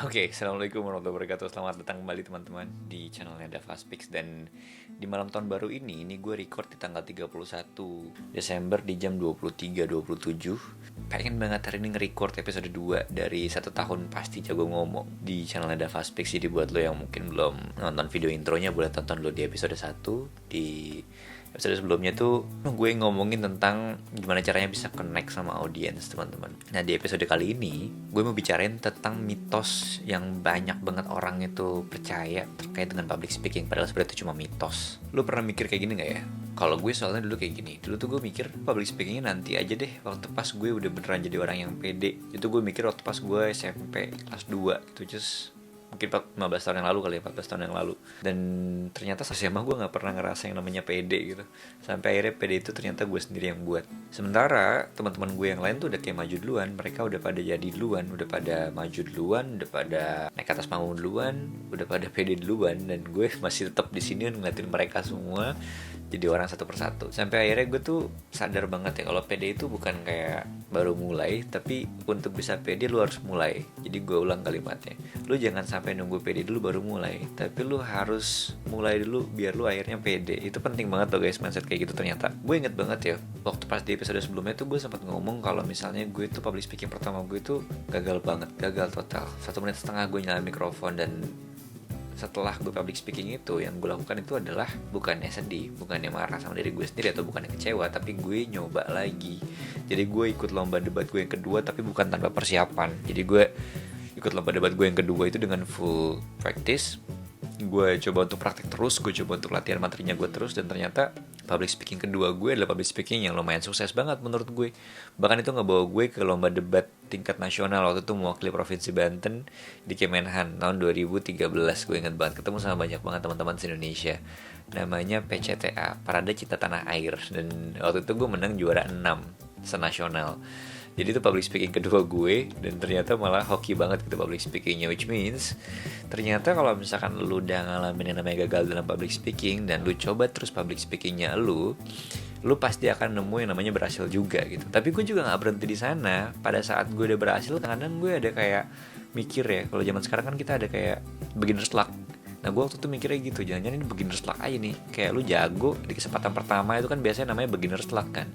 Oke, assalamualaikum warahmatullahi wabarakatuh. Selamat datang kembali teman-teman di channelnya Dava Speaks. Dan di malam tahun baru ini gue record di tanggal 31 Desember di jam 23.27. Pengen banget hari ini nge-record episode 2 dari 1 tahun pasti jago ngomong di channelnya Dava Speaks. Jadi buat lo yang mungkin belum nonton video intronya, boleh tonton dulu di episode 1. Di episode sebelumnya tuh gue ngomongin tentang gimana caranya bisa connect sama audiens, teman-teman. Nah, di episode kali ini gue mau bicarain tentang mitos yang banyak banget orang itu percaya terkait dengan public speaking, padahal sebenarnya itu cuma mitos. Lu pernah mikir kayak gini gak ya? Kalau gue soalnya dulu kayak gini. Dulu tuh gue mikir public speakingnya nanti aja deh, waktu pas gue udah beneran jadi orang yang pede. Itu gue mikir waktu pas gue SMP kelas 2 itu just mungkin 15 tahun yang lalu kali ya, 14 tahun yang lalu. Dan ternyata SMA gue gak pernah ngerasa yang namanya pede gitu. Sampai akhirnya pede itu ternyata gue sendiri yang buat. Sementara teman-teman gue yang lain tuh udah kayak maju duluan. Mereka udah pada jadi duluan, udah pada maju duluan, udah pada naik atas panggung duluan, udah pada pede duluan. Dan gue masih tetap di sini ngeliatin mereka semua jadi orang satu persatu. Sampai akhirnya gue tuh sadar banget ya, kalau pede itu bukan kayak baru mulai, tapi untuk bisa pede lu harus mulai. Jadi gue ulang kalimatnya, lu jangan sampai nunggu pede dulu baru mulai, tapi lu harus mulai dulu biar lu akhirnya pede. Itu penting banget loh guys, mindset kayak gitu ternyata. Gue inget banget ya, waktu pas di episode sebelumnya tuh gue sempat ngomong kalau misalnya gue tuh public speaking pertama gue tuh gagal banget, gagal total. 1,5 menit gue nyalain mikrofon. Dan setelah gue public speaking itu, yang gue lakukan itu adalah bukannya sedih, bukannya marah sama diri gue sendiri, atau bukannya kecewa, tapi gue nyoba lagi. Jadi gue ikut lomba debat gue yang kedua, tapi bukan tanpa persiapan. Jadi gue ikut lomba debat gue yang kedua itu dengan full practice. Gue coba untuk praktek terus, gue coba untuk latihan materinya gue terus. Dan ternyata public speaking kedua gue adalah public speaking yang lumayan sukses banget menurut gue. Bahkan itu ngebawa gue ke lomba debat tingkat nasional. Waktu itu mewakili Provinsi Banten di Kemenhan tahun 2013. Gue ingat banget, ketemu sama banyak banget teman-teman se-Indonesia. Namanya PCTA, Parade Cita Tanah Air. Dan waktu itu gue menang juara 6 senasional. Jadi itu public speaking kedua gue. Dan ternyata malah hoki banget gitu public speakingnya. Which means ternyata kalau misalkan lu udah ngalamin yang namanya gagal dalam public speaking, dan lu coba terus public speakingnya lu pasti akan nemu yang namanya berhasil juga gitu. Tapi gue juga gak berhenti di sana. Pada saat gue udah berhasil, kadang-kadang gue ada kayak mikir ya, kalau zaman sekarang kan kita ada kayak beginner's luck. Nah, gue waktu itu mikirnya gitu, jangan-jangan ini beginner's luck aja nih. Kayak lu jago di kesempatan pertama itu kan biasanya namanya beginner's luck kan.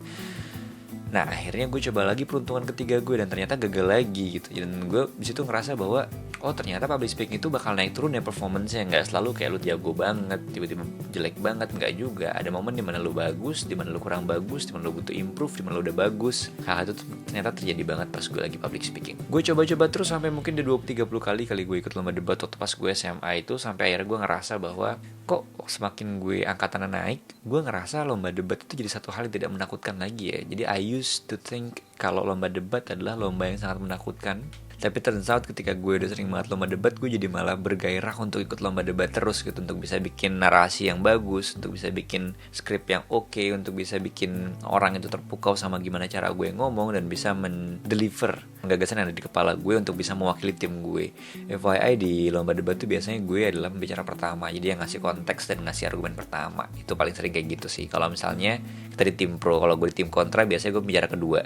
Nah, akhirnya gue coba lagi peruntungan ketiga gue, dan ternyata gagal lagi gitu. Dan gue disitu ngerasa bahwa oh, ternyata public speaking itu bakal naik turun ya performance-nya. Nggak selalu kayak lu jago banget tiba-tiba jelek banget, nggak juga. Ada momen dimana lu bagus, dimana lu kurang bagus, dimana lu butuh improve, dimana lu udah bagus. Hal itu ternyata terjadi banget pas gue lagi public speaking. Gue coba-coba terus sampai mungkin udah 20-30 kali gue ikut lomba debat waktu pas gue SMA itu. Sampai akhirnya gue ngerasa bahwa kok semakin gue angkatannya naik, gue ngerasa lomba debat itu jadi satu hal yang tidak menakutkan lagi ya. Jadi I used to think kalau lomba debat adalah lomba yang sangat menakutkan. Tapi turns out ketika gue udah sering banget lomba debat, gue jadi malah bergairah untuk ikut lomba debat terus gitu. Untuk bisa bikin narasi yang bagus, untuk bisa bikin skrip yang oke, untuk bisa bikin orang itu terpukau sama gimana cara gue ngomong, dan bisa mendeliver gagasan yang ada di kepala gue untuk bisa mewakili tim gue. FYI, di lomba debat tuh biasanya gue adalah pembicara pertama, jadi yang ngasih konteks dan ngasih argumen pertama. Itu paling sering kayak gitu sih. Kalau misalnya kita di tim pro, kalau gue di tim kontra biasanya gue pembicara kedua.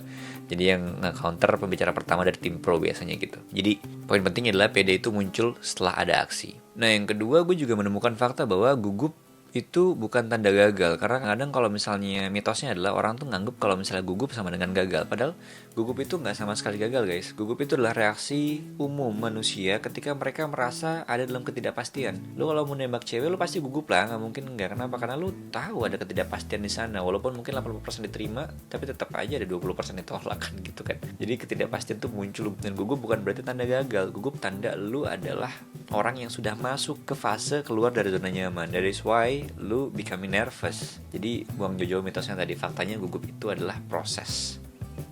Jadi yang nge-counter pembicara pertama dari tim pro biasanya gitu. Jadi poin pentingnya adalah PD itu muncul setelah ada aksi. Nah, yang kedua, gue juga menemukan fakta bahwa gugup itu bukan tanda gagal. Karena kadang kalau misalnya mitosnya adalah orang tuh nganggep kalau misalnya gugup sama dengan gagal. Padahal gugup itu gak sama sekali gagal guys. Gugup itu adalah reaksi umum manusia ketika mereka merasa ada dalam ketidakpastian. Lu kalau mau nembak cewek, lu pasti gugup lah. Gak mungkin gak. Kenapa? Karena lu tahu ada ketidakpastian di sana. Walaupun mungkin 80% diterima, tapi tetap aja ada 20% ditolak kan gitu kan. Jadi ketidakpastian tuh muncul. Dan gugup bukan berarti tanda gagal. Gugup tanda lu adalah orang yang sudah masuk ke fase keluar dari zona nyaman. That is why lu becoming nervous. Jadi buang jauh-jauh mitosnya tadi. Faktanya gugup itu adalah proses.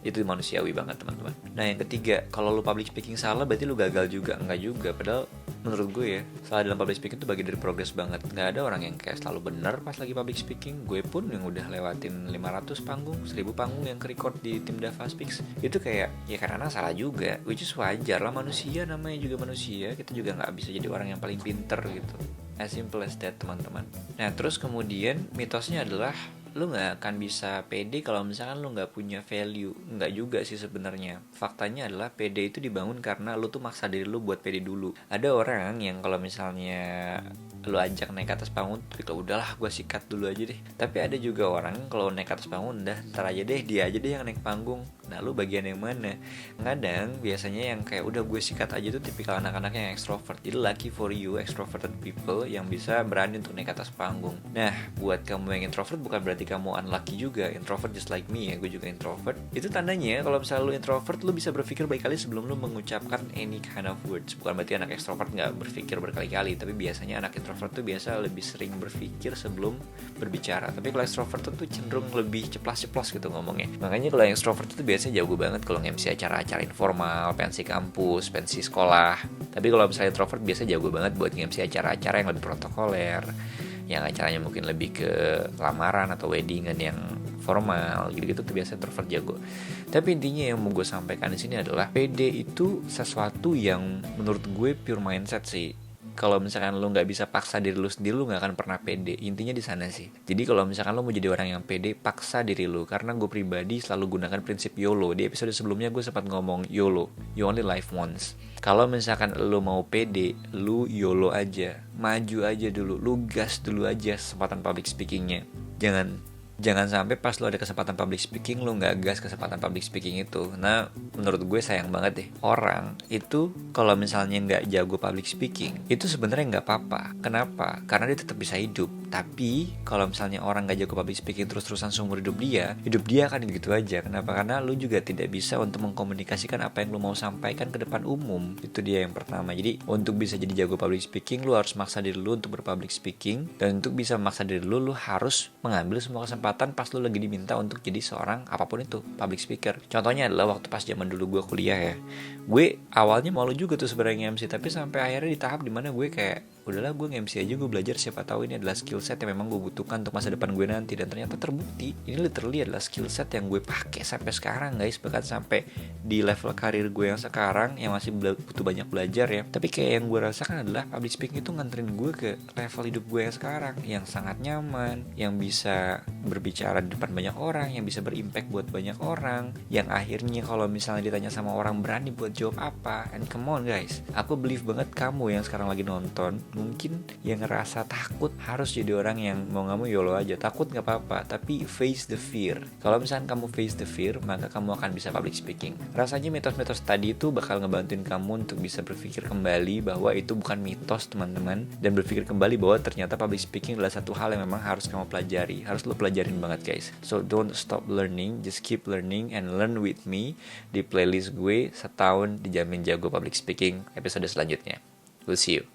Itu manusiawi banget teman-teman. Nah, yang ketiga, kalau lu public speaking salah berarti lu gagal juga. Enggak juga. Padahal menurut gue ya, salah dalam public speaking itu bagian dari progres banget. Nggak ada orang yang kayak selalu benar pas lagi public speaking. Gue pun yang udah lewatin 500 panggung, 1000 panggung yang ke-record di tim Dava Speaks, itu kayak ya karena salah juga. Which is wajar lah, manusia namanya juga manusia. Kita juga nggak bisa jadi orang yang paling pinter gitu. As simple as that teman-teman. Nah, terus kemudian mitosnya adalah lu nggak akan bisa pede kalau misalkan lu nggak punya value. Nggak juga sih sebenarnya. Faktanya adalah pede itu dibangun karena lu tuh maksa diri lu buat pede dulu. Ada orang yang kalau misalnya lu ajak naik ke atas panggung tapi kalau udahlah gue sikat dulu aja deh. Tapi ada juga orang kalau naik ke atas panggung udah ntar aja deh, dia aja deh yang naik panggung. Nah lu bagian yang mana? Kadang biasanya yang kayak udah gue sikat aja tuh tipikal anak-anak yang extrovert. Jadi lucky for you extroverted people yang bisa berani untuk naik ke atas panggung. Nah buat kamu yang introvert bukan berarti kamu unlucky juga. Introvert just like me ya, gue juga introvert. Itu tandanya kalau misalnya lu introvert, lu bisa berpikir berkali-kali sebelum lu mengucapkan any kind of words. Bukan berarti anak extrovert nggak berpikir berkali-kali, tapi biasanya anak introvert tuh biasa lebih sering berpikir sebelum berbicara. Tapi kalau extrovert tuh cenderung lebih ceplas-ceplos gitu ngomongnya. Makanya kalau yang extrovert itu biasanya jago banget kalau nge-MC acara-acara informal, pensi kampus, pensi sekolah. Tapi kalau misalnya introvert biasa jago banget buat nge-MC acara-acara yang lebih protokoler, yang acaranya mungkin lebih ke lamaran atau weddingan yang formal gitu-gitu tuh biasa introvert jago. Tapi intinya yang mau gue sampaikan di sini adalah PD itu sesuatu yang menurut gue pure mindset sih. Kalau misalkan lu nggak bisa paksa diri lu sendiri, lu nggak akan pernah pede. Intinya di sana sih. Jadi kalau misalkan lu mau jadi orang yang pede, paksa diri lu. Karena gue pribadi selalu gunakan prinsip YOLO. Di episode sebelumnya gue sempat ngomong YOLO, you only live once. Kalau misalkan lu mau pede, lu YOLO aja, maju aja dulu, lu gas dulu aja kesempatan public speakingnya. Jangan sampai pas lo ada kesempatan public speaking lo nggak gas kesempatan public speaking itu. Nah menurut gue sayang banget deh. Orang itu kalau misalnya nggak jago public speaking itu sebenarnya nggak apa-apa. Kenapa? Karena dia tetap bisa hidup. Tapi kalau misalnya orang nggak jago public speaking terus-terusan seumur hidup dia akan gitu aja. Kenapa? Karena lo juga tidak bisa untuk mengkomunikasikan apa yang lo mau sampaikan ke depan umum. Itu dia yang pertama. Jadi untuk bisa jadi jago public speaking lo harus maksa diri lo untuk berpublic speaking. Dan untuk bisa memaksa diri lo harus mengambil semua kesempatan pas lu lagi diminta untuk jadi seorang apapun itu public speaker. Contohnya adalah waktu pas zaman dulu gue kuliah ya, gue awalnya malu juga tuh sebenarnya MC, tapi sampai akhirnya di tahap dimana gue kayak udahlah gue nge-MC aja, gue belajar, siapa tahu ini adalah skill set yang memang gue butuhkan untuk masa depan gue nanti. Dan ternyata terbukti ini literally adalah skill set yang gue pakai sampai sekarang guys, bahkan sampai di level karir gue yang sekarang yang masih butuh banyak belajar ya. Tapi kayak yang gue rasakan adalah public speaking itu nganterin gue ke level hidup gue yang sekarang, yang sangat nyaman, yang bisa berbicara di depan banyak orang, yang bisa berimpact buat banyak orang, yang akhirnya kalau misalnya ditanya sama orang berani buat jawab apa. And come on guys, aku believe banget kamu yang sekarang lagi nonton mungkin yang ngerasa takut harus jadi orang yang mau nggak mau YOLO aja. Takut nggak apa-apa, tapi face the fear. Kalau misalnya kamu face the fear, maka kamu akan bisa public speaking. Rasanya mitos-mitos tadi itu bakal ngebantuin kamu untuk bisa berpikir kembali bahwa itu bukan mitos teman-teman, dan berpikir kembali bahwa ternyata public speaking adalah satu hal yang memang harus kamu pelajari, harus lo pelajarin banget guys. So don't stop learning, just keep learning and learn with me di playlist gue setahun dijamin jago public speaking episode selanjutnya. We'll see you.